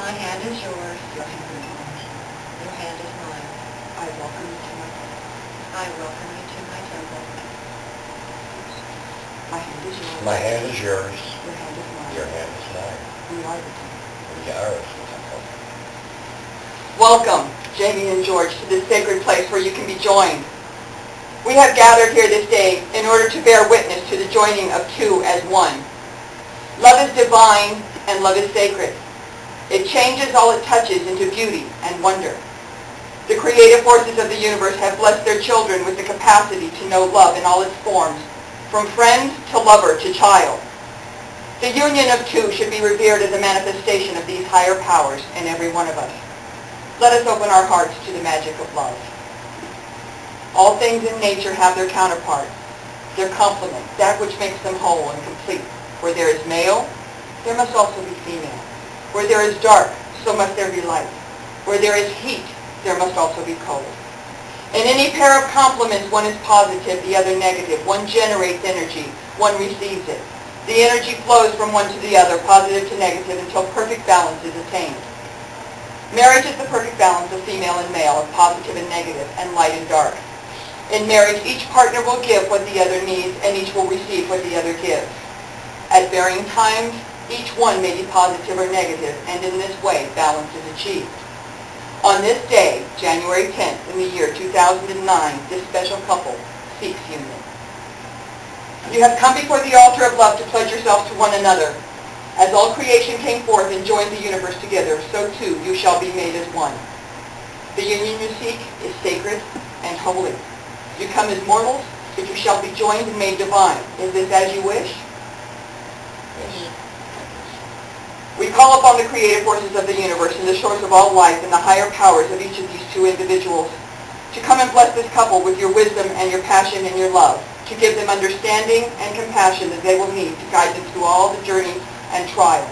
My hand is yours. Your hand is mine. Your hand is mine. I welcome you to my temple. I welcome you to my temple. My hand is yours. My hand is yours. Your hand is mine. Your hand is mine. We are the temple. We are the temple. Welcome, Jamie and George, to this sacred place where you can be joined. We have gathered here this day in order to bear witness to the joining of two as one. Love is divine and love is sacred. It changes all it touches into beauty and wonder. The creative forces of the universe have blessed their children with the capacity to know love in all its forms, from friend to lover to child. The union of two should be revered as a manifestation of these higher powers in every one of us. Let us open our hearts to the magic of love. All things in nature have their counterpart, their complement, that which makes them whole and complete. Where there is male, there must also be female. Where there is dark, so must there be light. Where there is heat, there must also be cold. In any pair of complements, one is positive, the other negative. One generates energy, one receives it. The energy flows from one to the other, positive to negative, until perfect balance is attained. Marriage is the perfect balance of female and male, of positive and negative, and light and dark. In marriage, each partner will give what the other needs, and each will receive what the other gives. At varying times, each one may be positive or negative, and in this way, balance is achieved. On this day, January 10th, in the year 2009, this special couple seeks union. You have come before the altar of love to pledge yourselves to one another. As all creation came forth and joined the universe together, so too you shall be made as one. The union you seek is sacred and holy. You come as mortals, but you shall be joined and made divine. Is this as you wish? Yes. We call upon the creative forces of the universe and the source of all life and the higher powers of each of these two individuals to come and bless this couple with your wisdom and your passion and your love, to give them understanding and compassion that they will need to guide them through all the journeys and trials.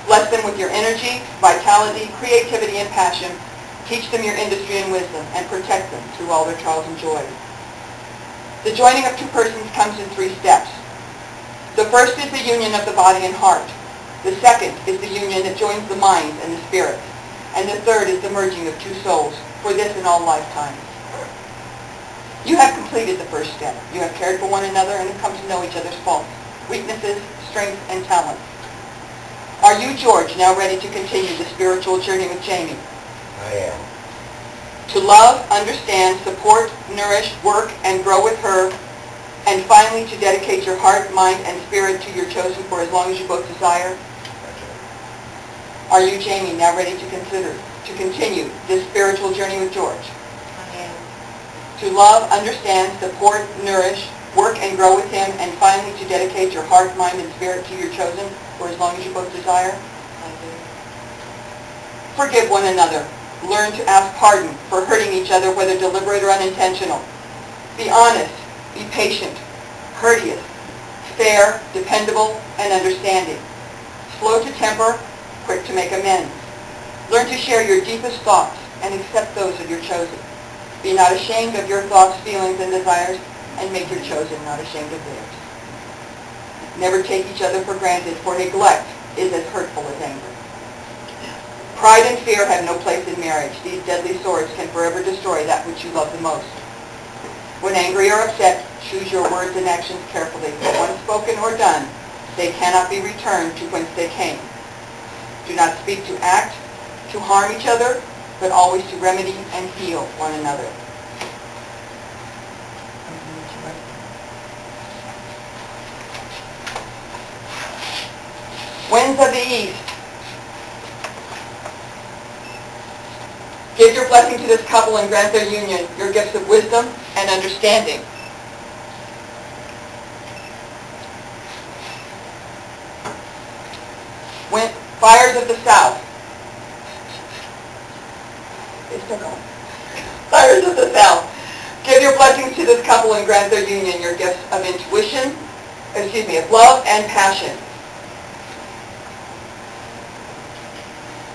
Bless them with your energy, vitality, creativity, and passion. Teach them your industry and wisdom, and protect them through all their trials and joys. The joining of two persons comes in 3 steps. The first is the union of the body and heart. The second is the union that joins the mind and the spirit. And the third is the merging of two souls, for this in all lifetimes. You have completed the first step. You have cared for one another and have come to know each other's faults, weaknesses, strengths, and talents. Are you, George, now ready to continue the spiritual journey with Jamie? I am. To love, understand, support, nourish, work, and grow with her, and finally to dedicate your heart, mind, and spirit to your chosen for as long as you both desire? Are you, Jamie, now ready to continue this spiritual journey with George? I am. To love, understand, support, nourish, work, and grow with him, and finally to dedicate your heart, mind, and spirit to your chosen for as long as you both desire? I do. Forgive one another. Learn to ask pardon for hurting each other, whether deliberate or unintentional. Be honest. Be patient, courteous, fair, dependable, and understanding. Slow to temper, quick to make amends. Learn to share your deepest thoughts and accept those of your chosen. Be not ashamed of your thoughts, feelings, and desires, and make your chosen not ashamed of theirs. Never take each other for granted, for neglect is as hurtful as anger. Pride and fear have no place in marriage. These deadly swords can forever destroy that which you love the most. When angry or upset, choose your words and actions carefully. For once spoken or done, they cannot be returned to whence they came. Do not speak to act, to harm each other, but always to remedy and heal one another. Winds of the East, give your blessing to this couple and grant their union your gifts of wisdom and understanding. Fires of the South. It's still going. Fires of the South. Give your blessings to this couple and grant their union your gifts of intuition, of love and passion.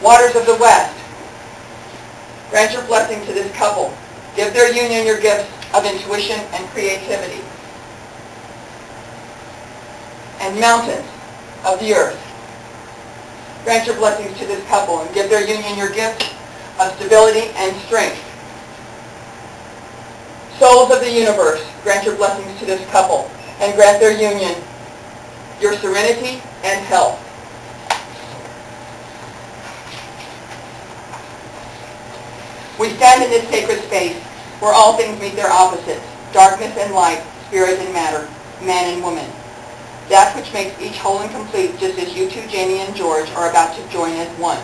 Waters of the West. Grant your blessing to this couple. Give their union your gifts of intuition and creativity. And mountains of the earth. Grant your blessings to this couple and give their union your gift of stability and strength. Souls of the universe, grant your blessings to this couple and grant their union your serenity and health. We stand in this sacred space where all things meet their opposites, darkness and light, spirit and matter, man and woman. That which makes each whole and complete, just as you two, Jamie and George, are about to join as one.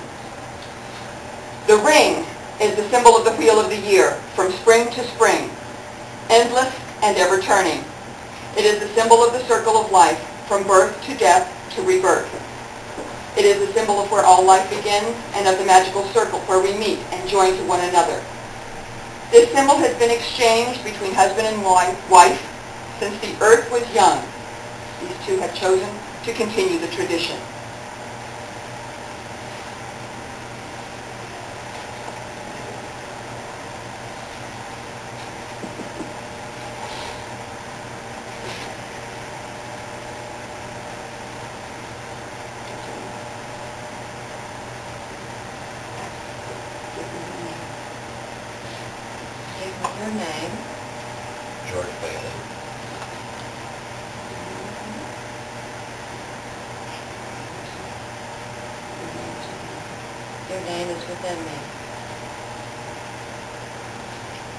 The ring is the symbol of the wheel of the year, from spring to spring, endless and ever turning. It is the symbol of the circle of life, from birth to death to rebirth. It is the symbol of where all life begins and of the magical circle where we meet and join to one another. This symbol has been exchanged between husband and wife since the earth was young. These two have chosen to continue the tradition. Your name. George Bayley. Your name is within me.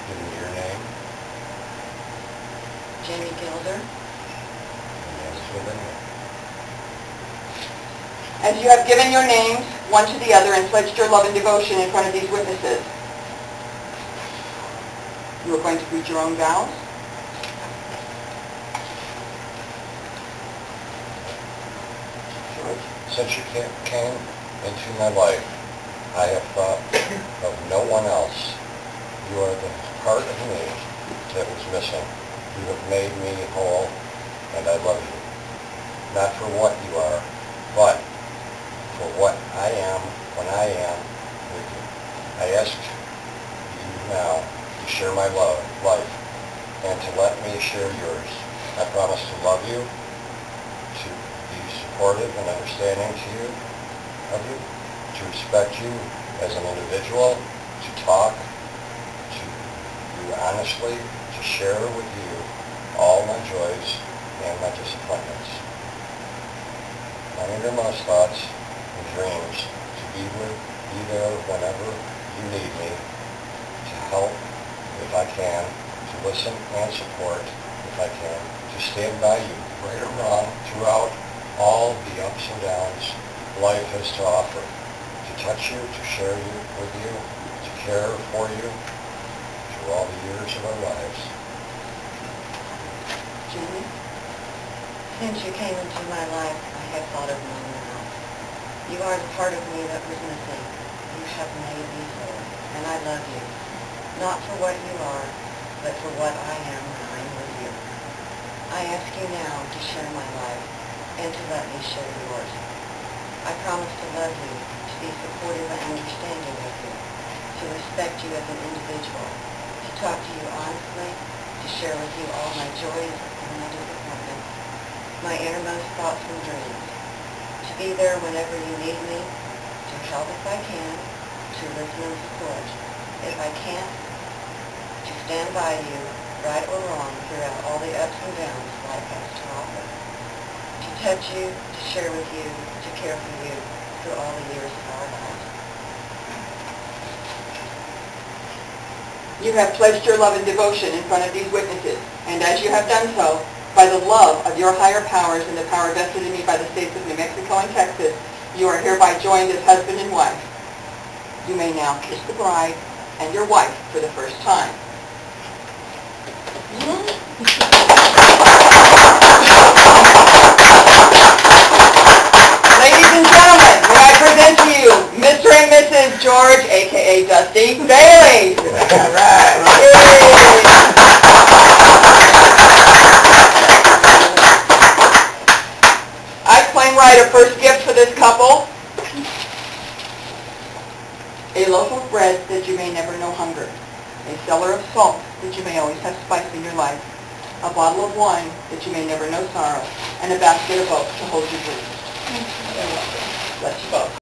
Give me your name. Jamie Gilder. Your name is within me. As you have given your names one to the other and pledged your love and devotion in front of these witnesses, you are going to read your own vows. George? Since you came into my life, I have thought of no one else. You are the part of me that was missing. You have made me whole, and I love you. Not for what you are, but for what I am when I am with you. I ask you now to share my life, and to let me share yours. I promise to love you, to be supportive and understanding of you, to respect you as an individual, to talk to you honestly, to share with you all my joys and my disappointments, my innermost thoughts and dreams, to be there whenever you need me, to help if I can, to listen and support if I can, to stand by you, right or wrong, throughout all the ups and downs life has to offer, to touch you, to share you with you, to care for you through all the years of our lives. Jamie? Since you came into my life, I have thought of no one else. You are the part of me that was missing. You have made me whole, and I love you. Not for what you are, but for what I am when I am with you. I ask you now to share my life, and to let me share yours. I promise to love you, to be supportive and understanding of you, to respect you as an individual, to talk to you honestly, to share with you all my joys and my disappointments, my innermost thoughts and dreams, to be there whenever you need me, to help if I can, to listen and support. If I can't, to stand by you, right or wrong, throughout all the ups and downs life has to offer. To touch you, to share with you, to care for you through all the years of our lives. You have pledged your love and devotion in front of these witnesses, and as you have done so, by the love of your higher powers and the power vested in me by the states of New Mexico and Texas, you are hereby joined as husband and wife. You may now kiss the bride and your wife for the first time. Ladies and gentlemen, may I present to you Mr. and Mrs. George, a.k.a. Dusty, Bayley. All right. I claim right of first gift for this couple. A loaf of bread that you may never know hunger. A cellar of salt that you may always have spice in your life. A bottle of wine that you may never know sorrow. And a basket of oats to hold your dreams. Bless you both.